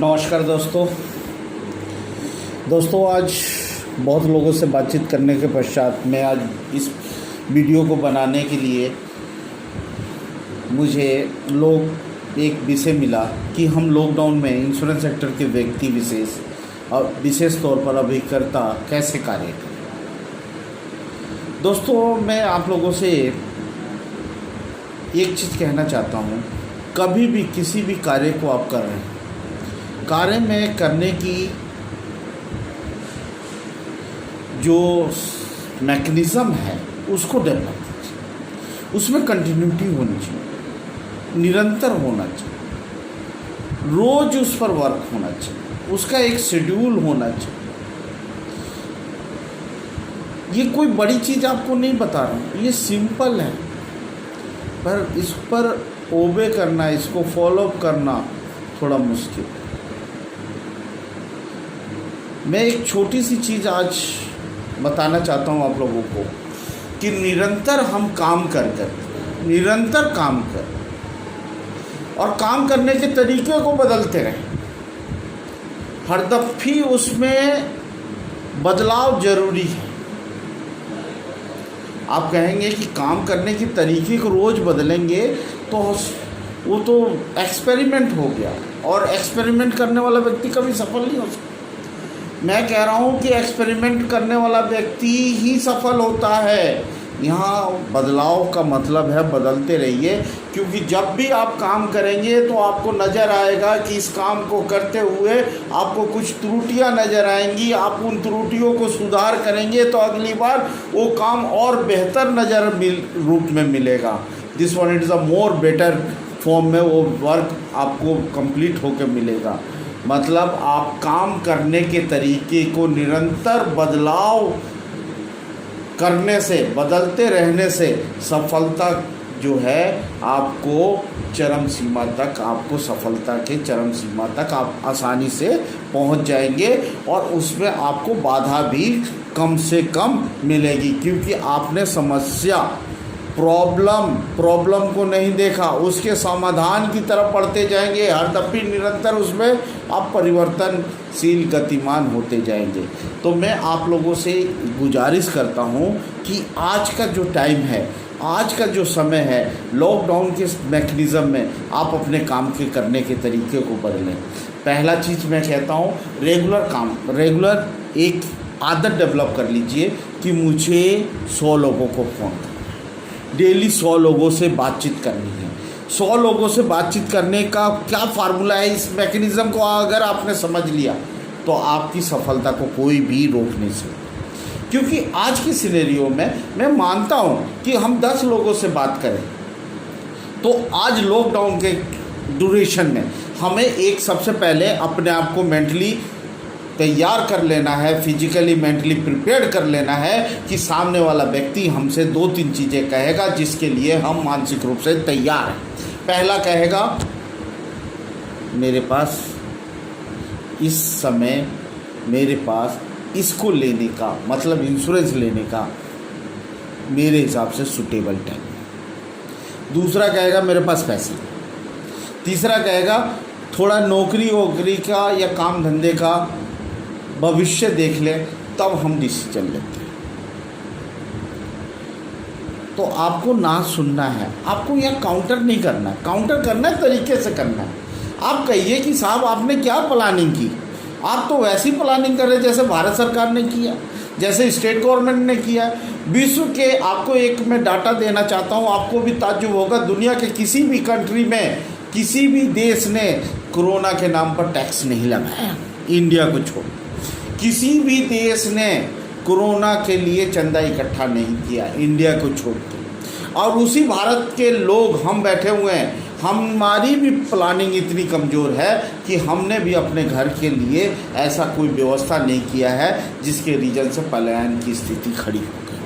नमस्कार दोस्तों आज बहुत लोगों से बातचीत करने के पश्चात मैं आज इस वीडियो को बनाने के लिए मुझे एक विषय मिला कि हम लॉकडाउन में इंश्योरेंस सेक्टर के व्यक्ति विशेष और विशेष तौर पर अभिकर्ता कैसे कार्य करें। दोस्तों मैं आप लोगों से एक चीज़ कहना चाहता हूँ, कभी भी किसी भी कार्य को आप कर रहे हैं, कार्य में करने की जो मैकेनिज़्म है उसको डेवलप कीजिए, उसमें कंटिन्यूटी होनी चाहिए, निरंतर होना चाहिए, रोज़ उस पर वर्क होना चाहिए, उसका एक शेड्यूल होना चाहिए। ये कोई बड़ी चीज़ आपको नहीं बता रहा हूँ, ये सिंपल है, पर इस पर ओबे करना, इसको फॉलोअप करना थोड़ा मुश्किल है। मैं एक छोटी सी चीज़ आज बताना चाहता हूँ आप लोगों को कि निरंतर हम काम निरंतर काम कर और काम करने के तरीके को बदलते रहें। हर दफ़ी उसमें बदलाव ज़रूरी है। आप कहेंगे कि काम करने के तरीके को रोज़ बदलेंगे तो वो तो एक्सपेरिमेंट हो गया, और एक्सपेरिमेंट करने वाला व्यक्ति कभी सफल नहीं हो सकता। मैं कह रहा हूँ कि एक्सपेरिमेंट करने वाला व्यक्ति ही सफल होता है। यहाँ बदलाव का मतलब है बदलते रहिए, क्योंकि जब भी आप काम करेंगे तो आपको नज़र आएगा कि इस काम को करते हुए आपको कुछ त्रुटियाँ नज़र आएंगी। आप उन त्रुटियों को सुधार करेंगे तो अगली बार वो काम और बेहतर रूप में मिलेगा। This one it is a more better form में वो वर्क आपको कंप्लीट होकर मिलेगा। मतलब आप काम करने के तरीके को निरंतर बदलाव करने से, बदलते रहने से सफलता जो है आपको चरम सीमा तक, आपको सफलता के चरम सीमा तक आप आसानी से पहुंच जाएंगे, और उसमें आपको बाधा भी कम से कम मिलेगी, क्योंकि आपने समस्या प्रॉब्लम को नहीं देखा, उसके समाधान की तरफ बढ़ते जाएंगे। हर दफ़ी निरंतर उसमें आप परिवर्तनशील गतिमान होते जाएंगे। तो मैं आप लोगों से गुजारिश करता हूं कि आज का जो टाइम है, आज का जो समय है, लॉकडाउन के मैकेनिज़्म में आप अपने काम के करने के तरीके को बदलें। पहला चीज़ मैं कहता हूं, रेगुलर एक आदत डेवलप कर लीजिए कि मुझे 100 लोगों को फ़ोन करना, डेली 100 लोगों से बातचीत करनी है। 100 लोगों से बातचीत करने का क्या फार्मूला है, इस मैकेनिज़्म को अगर आपने समझ लिया तो आपकी सफलता को कोई भी रोक नहीं सकता। क्योंकि आज की सिनेरियो में मैं मानता हूँ कि हम 10 लोगों से बात करें तो आज लॉकडाउन के ड्यूरेशन में हमें एक सबसे पहले अपने आप को मेंटली तैयार कर लेना है, फिजिकली मेंटली प्रिपेयर कर लेना है कि सामने वाला व्यक्ति हमसे 2-3 चीज़ें कहेगा जिसके लिए हम मानसिक रूप से तैयार हैं। पहला कहेगा, मेरे पास इस समय मेरे पास इसको लेने का, मतलब इंश्योरेंस लेने का मेरे हिसाब से सूटेबल टाइम। दूसरा कहेगा, मेरे पास पैसे। तीसरा कहेगा, थोड़ा नौकरी का या काम धंधे का भविष्य देख लें, तब हम डिसीजन लेते हैं। तो आपको ना सुनना है, आपको यह काउंटर नहीं करना है, काउंटर करना है तरीके से करना है। आप कहिए कि साहब आपने क्या प्लानिंग की, आप तो वैसी प्लानिंग कर रहे हैं जैसे भारत सरकार ने किया, जैसे स्टेट गवर्नमेंट ने किया। विश्व के, आपको एक मैं डाटा देना चाहता हूँ, आपको भी ताज्जुब होगा, दुनिया के किसी भी कंट्री में, किसी भी देश ने कोरोना के नाम पर टैक्स नहीं लगाया, इंडिया को छोड़। किसी भी देश ने कोरोना के लिए चंदा इकट्ठा नहीं किया, इंडिया को छोड़ के। और उसी भारत के लोग हम बैठे हुए हैं, हमारी भी प्लानिंग इतनी कमज़ोर है कि हमने भी अपने घर के लिए ऐसा कोई व्यवस्था नहीं किया है, जिसके रीजन से पलायन की स्थिति खड़ी हो गई।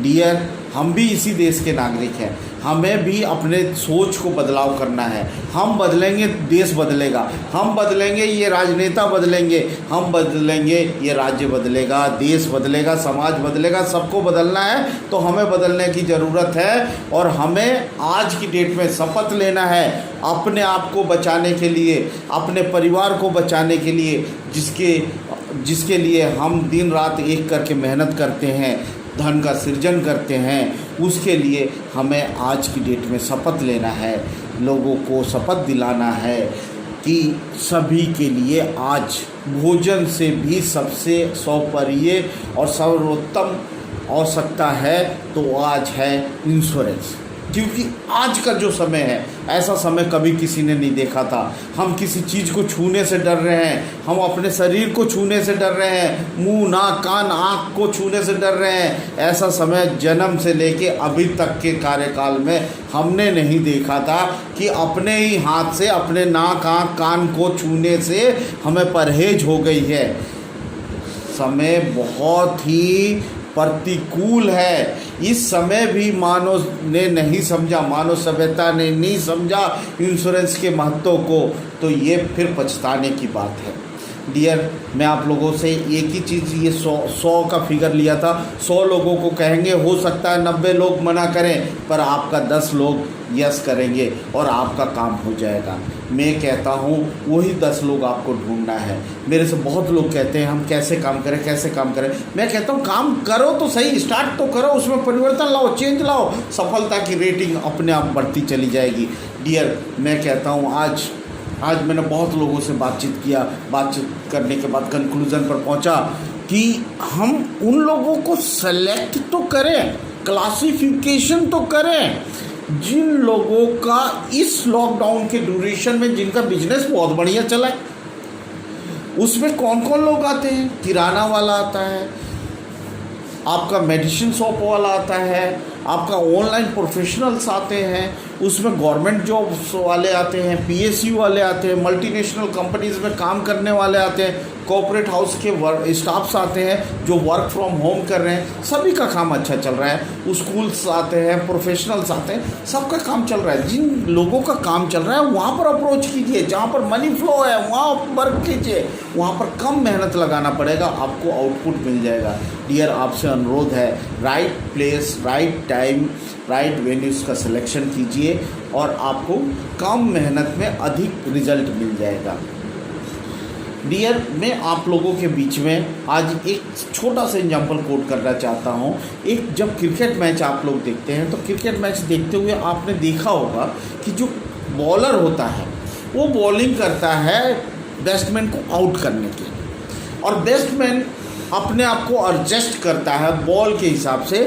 डियर हम भी इसी देश के नागरिक हैं, हमें भी अपने सोच को बदलाव करना है। हम बदलेंगे, देश बदलेगा, हम बदलेंगे, ये राजनेता बदलेंगे, हम बदलेंगे, ये राज्य बदलेगा, देश बदलेगा, समाज बदलेगा। सबको बदलना है तो हमें बदलने की ज़रूरत है। और हमें आज की डेट में शपथ लेना है अपने आप को बचाने के लिए, अपने परिवार को बचाने के लिए, जिसके लिए हम दिन रात एक करके मेहनत करते हैं, धन का सृजन करते हैं। उसके लिए हमें आज की डेट में शपथ लेना है, लोगों को शपथ दिलाना है कि सभी के लिए आज भोजन से भी सबसे सौपरीय और सर्वोत्तम आवश्यकता है तो आज है इंश्योरेंस। क्योंकि आज का जो समय है, ऐसा समय कभी किसी ने नहीं देखा था। हम किसी चीज़ को छूने से डर रहे हैं, हम अपने शरीर को छूने से डर रहे हैं, मुंह, नाक, कान, आँख को छूने से डर रहे हैं। ऐसा समय जन्म से लेके अभी तक के कार्यकाल में हमने नहीं देखा था कि अपने ही हाथ से अपने नाक, आँख, कान को छूने से हमें परहेज हो गई है। समय बहुत ही प्रतिकूल है। इस समय भी मानव ने नहीं समझा, मानव सभ्यता ने नहीं समझा इंश्योरेंस के महत्व को, तो ये फिर पछताने की बात है। डियर, मैं आप लोगों से एक ही चीज़, ये 100 का फिगर लिया था। 100 लोगों को कहेंगे, हो सकता है 90 लोग मना करें, पर आपका 10 लोग यस करेंगे और आपका काम हो जाएगा। मैं कहता हूँ वही 10 लोग आपको ढूंढना है। मेरे से बहुत लोग कहते हैं हम कैसे काम करें, कैसे काम करें। मैं कहता हूँ काम करो तो सही, स्टार्ट तो करो, उसमें परिवर्तन लाओ, चेंज लाओ, सफलता की रेटिंग अपने आप बढ़ती चली जाएगी। डियर, मैं कहता हूँ आज मैंने बहुत लोगों से बातचीत किया, बातचीत करने के बाद कंक्लूज़न पर पहुंचा कि हम उन लोगों को सेलेक्ट तो करें, क्लासिफिकेशन तो करें, जिन लोगों का इस लॉकडाउन के ड्यूरेशन में जिनका बिजनेस बहुत बढ़िया चला है। उसमें कौन कौन लोग आते हैं? किराना वाला आता है, आपका मेडिसिन शॉप वाला आता है, आपका ऑनलाइन प्रोफेशनल्स आते हैं, उसमें गवर्नमेंट जॉब्स वाले आते हैं, पीएसयू वाले आते हैं, मल्टीनेशनल कंपनीज़ में काम करने वाले आते हैं, कॉर्पोरेट हाउस के स्टाफ्स आते हैं जो वर्क फ्रॉम होम कर रहे हैं। सभी का काम अच्छा चल रहा है। स्कूल्स आते हैं, प्रोफेशनल्स आते हैं, सबका काम चल रहा है। जिन लोगों का काम चल रहा है वहाँ पर अप्रोच कीजिए, जहाँ पर मनी फ्लो है वहाँ वर्क कीजिए, वहाँ पर कम मेहनत लगाना पड़ेगा, आपको आउटपुट मिल जाएगा। डियर, आपसे अनुरोध है, right place, right time, right venues का सिलेक्शन कीजिए और आपको कम मेहनत में अधिक रिजल्ट मिल जाएगा। डियर, मैं आप लोगों के बीच में आज एक छोटा सा एग्जाम्पल कोट करना चाहता हूँ। एक जब क्रिकेट मैच आप लोग देखते हैं तो क्रिकेट मैच देखते हुए आपने देखा होगा कि जो बॉलर होता है वो बॉलिंग करता है बैट्समैन को आउट करने के लिए, और बैट्समैन अपने आप को एडजस्ट करता है बॉल के हिसाब से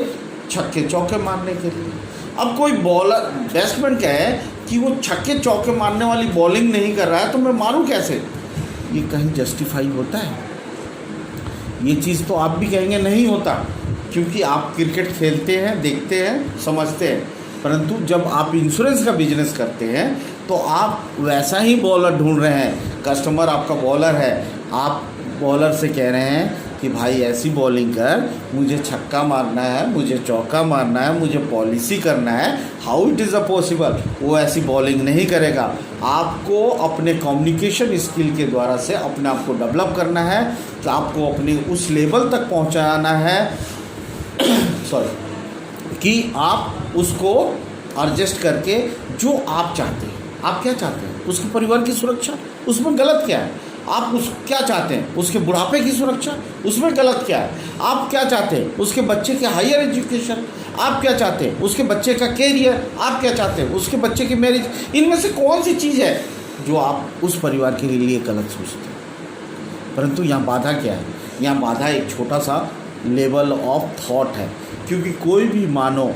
छक्के चौके मारने के लिए। अब कोई बॉलर, बैट्समैन कहे कि वो छक्के चौके मारने वाली बॉलिंग नहीं कर रहा है तो मैं मारूं कैसे? ये कहीं जस्टिफाई होता है? ये चीज़ तो आप भी कहेंगे नहीं होता, क्योंकि आप क्रिकेट खेलते हैं, देखते हैं, समझते हैं। परंतु जब आप इंश्योरेंस का बिजनेस करते हैं तो आप वैसा ही बॉलर ढूंढ रहे हैं। कस्टमर आपका बॉलर है, आप बॉलर से कह रहे हैं कि भाई ऐसी बॉलिंग कर, मुझे छक्का मारना है, मुझे चौका मारना है, मुझे पॉलिसी करना है। How it is a possible? वो ऐसी बॉलिंग नहीं करेगा। आपको अपने कम्युनिकेशन स्किल के द्वारा से अपने आप को डेवलप करना है, तो आपको अपने उस लेवल तक पहुंचाना है कि आप उसको एडजस्ट करके जो आप चाहते हैं। आप क्या चाहते हैं? उसके परिवार की सुरक्षा, उसमें गलत क्या है? आप क्या चाहते हैं? उसके बुढ़ापे की सुरक्षा, उसमें गलत क्या है? आप क्या चाहते हैं? उसके बच्चे के हायर एजुकेशन, आप क्या चाहते हैं? उसके बच्चे का कैरियर, आप क्या चाहते हैं? उसके बच्चे की मैरिज, इनमें से कौन सी चीज़ है जो आप उस परिवार के लिए गलत सोचते हैं? परंतु यहाँ बाधा क्या है? यहाँ बाधा एक छोटा सा लेवल ऑफ थॉट है। क्योंकि कोई भी मानो,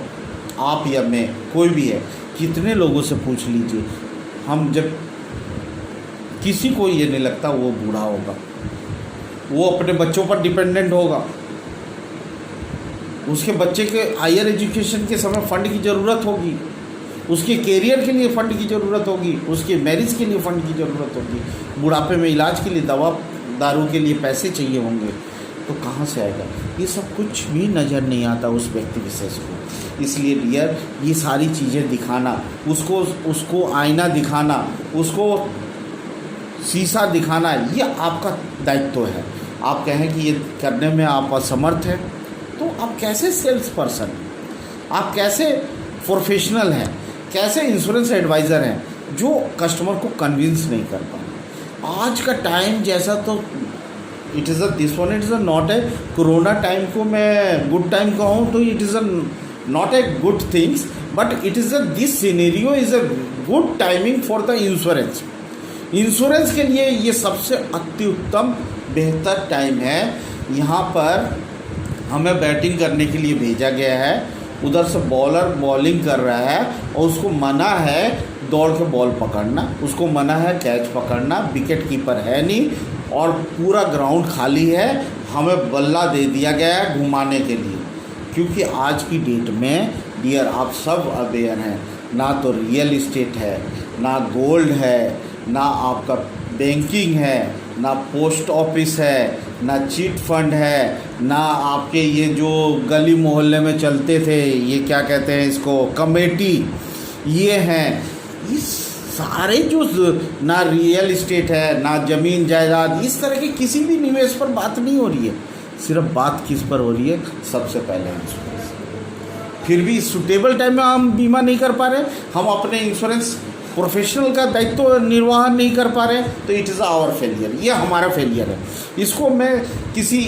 आप या मैं, कोई भी है, कितने लोगों से पूछ लीजिए, हम जब किसी को ये नहीं लगता वो बूढ़ा होगा, वो अपने बच्चों पर डिपेंडेंट होगा, उसके बच्चे के हायर एजुकेशन के समय फंड की ज़रूरत होगी, उसके कैरियर के लिए फ़ंड की ज़रूरत होगी, उसके मैरिज के लिए फ़ंड की ज़रूरत होगी, बुढ़ापे में इलाज के लिए दवा दारू के लिए पैसे चाहिए होंगे, तो कहाँ से आएगा? ये सब कुछ भी नज़र नहीं आता उस व्यक्ति विशेष को। इसलिए डियर ये सारी चीज़ें दिखाना, उसको आईना दिखाना, उसको शीशा दिखाना, ये आपका दायित्व है। आप कहें कि ये करने में आप असमर्थ हैं, तो आप कैसे सेल्स पर्सन, आप कैसे प्रोफेशनल हैं, कैसे इंश्योरेंस एडवाइज़र हैं जो कस्टमर को कन्विंस नहीं कर पाए। आज का टाइम जैसा तो it is a not a corona time को मैं गुड टाइम कहूँ तो it is a not a good things, but it is this scenario is a good timing for the insurance. Insurance के लिए ये सबसे अति उत्तम बेहतर टाइम है। यहाँ पर हमें बैटिंग करने के लिए भेजा गया है, उधर से बॉलर बॉलिंग कर रहा है और उसको मना है दौड़ के बॉल पकड़ना, उसको मना है कैच पकड़ना, विकेट कीपर है नहीं और पूरा ग्राउंड खाली है, हमें बल्ला दे दिया गया है घुमाने के लिए। क्योंकि आज की डेट में डियर आप सब अवेयर हैं, ना तो रियल इस्टेट है, ना गोल्ड है, ना आपका बैंकिंग है, ना पोस्ट ऑफिस है, ना चिट फंड है, ना आपके ये जो गली मोहल्ले में चलते थे ये क्या कहते हैं इसको कमेटी, ये हैं, इस सारे जो ना रियल इस्टेट है, ना ज़मीन जायदाद, इस तरह के किसी भी निवेश पर बात नहीं हो रही है। सिर्फ बात किस पर हो रही है? सबसे पहले इंश्योरेंस। फिर भी सूटेबल टाइम में हम बीमा नहीं कर पा रहे, हम अपने इंश्योरेंस प्रोफेशनल का दायित्व निर्वाहन नहीं कर पा रहे, तो इट इज़ आवर फेलियर, ये हमारा फेलियर है। इसको मैं किसी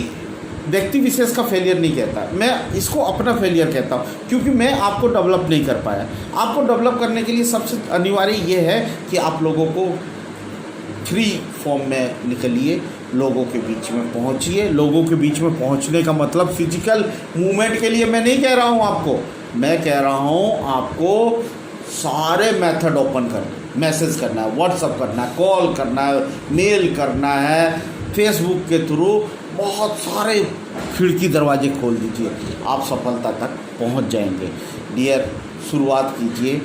व्यक्ति विशेष का फेलियर नहीं कहता, मैं इसको अपना फेलियर कहता हूँ, क्योंकि मैं आपको डेवलप नहीं कर पाया। आपको डेवलप करने के लिए सबसे अनिवार्य ये है कि आप लोगों को फ्री फॉर्म में निकलिए, लोगों के बीच में पहुँचिए। लोगों के बीच में पहुँचने का मतलब फिजिकल मूवमेंट के लिए मैं नहीं कह रहा हूँ आपको, मैं कह रहा हूँ आपको सारे मेथड ओपन कर, मैसेज करना है, व्हाट्सअप करना है, कॉल करना है, मेल करना है, फेसबुक के थ्रू बहुत सारे खिड़की दरवाजे खोल दीजिए, आप सफलता तक पहुंच जाएंगे। डियर शुरुआत कीजिए,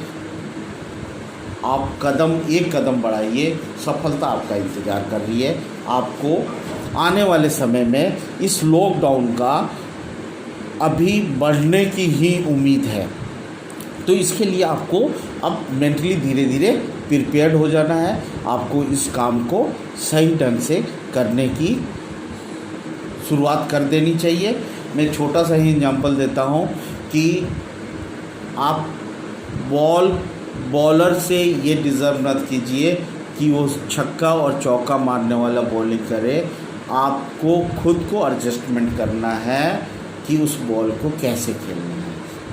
आप एक कदम बढ़ाइए, सफलता आपका इंतज़ार कर रही है। आपको आने वाले समय में इस लॉकडाउन का अभी बढ़ने की ही उम्मीद है, तो इसके लिए आपको अब मेंटली धीरे धीरे प्रिपेयर्ड हो जाना है। आपको इस काम को सही ढंग से करने की शुरुआत कर देनी चाहिए। मैं छोटा सा ही एग्जांपल देता हूँ कि आप बॉलर से ये डिज़र्व मत कीजिए कि वो छक्का और चौका मारने वाला बॉलिंग करे। आपको खुद को एडजस्टमेंट करना है कि उस बॉल को कैसे खेलना है।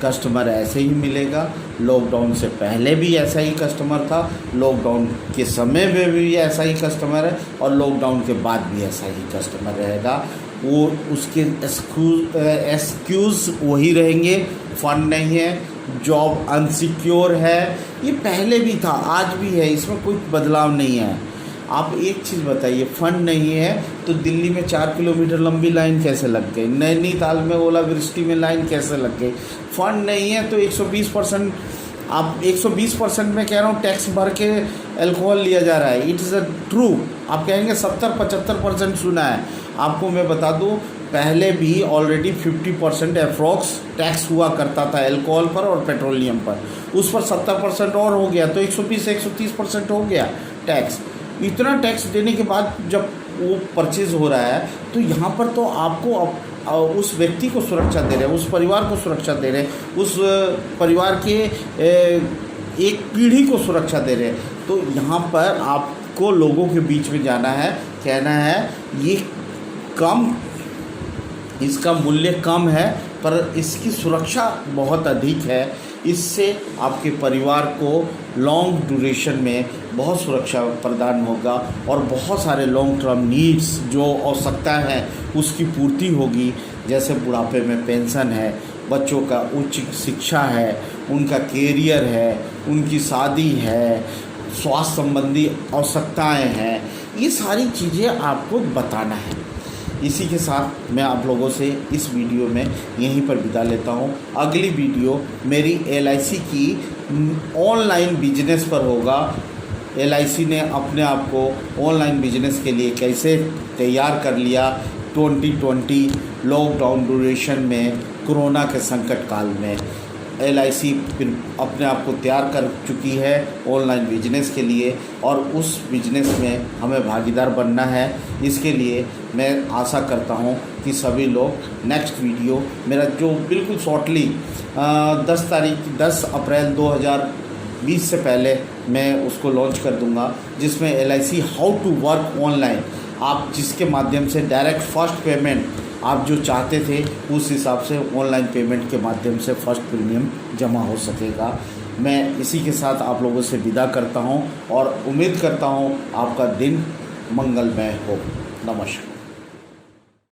कस्टमर ऐसे ही मिलेगा, लॉकडाउन से पहले भी ऐसा ही कस्टमर था, लॉकडाउन के समय में भी ऐसा ही कस्टमर है और लॉकडाउन के बाद भी ऐसा ही कस्टमर रहेगा। वो उसके एक्सक्यूज़ वही रहेंगे, फंड नहीं है, जॉब अनसिक्योर है, ये पहले भी था आज भी है, इसमें कोई बदलाव नहीं है। आप एक चीज़ बताइए, फंड नहीं है तो दिल्ली में 4 किलोमीटर लंबी लाइन कैसे लग गई? नैनीताल में ओलावृष्टि में लाइन कैसे लग गई? फंड नहीं है तो 120%, आप 120% में कह रहा हूँ टैक्स भर के अल्कोहल लिया जा रहा है। It is a true. आप कहेंगे 70-75% सुना है। आपको मैं बता दूँ, पहले भी ऑलरेडी 50% अप्रॉक्स टैक्स हुआ करता था अल्कोहल पर और पेट्रोलियम पर, उस पर 70% और हो गया तो 120-130% हो गया टैक्स। इतना टैक्स देने के बाद जब वो परचेज़ हो रहा है तो यहाँ पर तो आपको उस व्यक्ति को सुरक्षा दे रहे हैं, उस परिवार को सुरक्षा दे रहे हैं, उस परिवार के एक पीढ़ी को सुरक्षा दे रहे हैं। तो यहाँ पर आपको लोगों के बीच में जाना है, कहना है ये कम, इसका मूल्य कम है पर इसकी सुरक्षा बहुत अधिक है, इससे आपके परिवार को लॉन्ग ड्यूरेशन में बहुत सुरक्षा प्रदान होगा और बहुत सारे लॉन्ग टर्म नीड्स जो आवश्यकता है उसकी पूर्ति होगी। जैसे बुढ़ापे में पेंशन है, बच्चों का उच्च शिक्षा है, उनका कैरियर है, उनकी शादी है, स्वास्थ्य संबंधी आवश्यकताएं हैं, ये सारी चीज़ें आपको बताना है। इसी के साथ मैं आप लोगों से इस वीडियो में यहीं पर विदा लेता हूँ। अगली वीडियो मेरी LIC की ऑनलाइन बिजनेस पर होगा। LIC ने अपने आप को ऑनलाइन बिजनेस के लिए कैसे तैयार कर लिया 2020 लॉकडाउन ड्यूरेशन में, कोरोना के संकट काल में। LIC अपने आप को तैयार कर चुकी है ऑनलाइन बिजनेस के लिए, और उस बिजनेस में हमें भागीदार बनना है। इसके लिए मैं आशा करता हूं कि सभी लोग नेक्स्ट वीडियो मेरा जो बिल्कुल शॉर्टली 10 अप्रैल 2020 से पहले मैं उसको लॉन्च कर दूंगा, जिसमें LIC how to work online, आप जिसके माध्यम से डायरेक्ट फर्स्ट पेमेंट आप जो चाहते थे उस हिसाब से ऑनलाइन पेमेंट के माध्यम से फर्स्ट प्रीमियम जमा हो सकेगा। मैं इसी के साथ आप लोगों से विदा करता हूं और उम्मीद करता हूं आपका दिन मंगलमय हो। नमस्कार।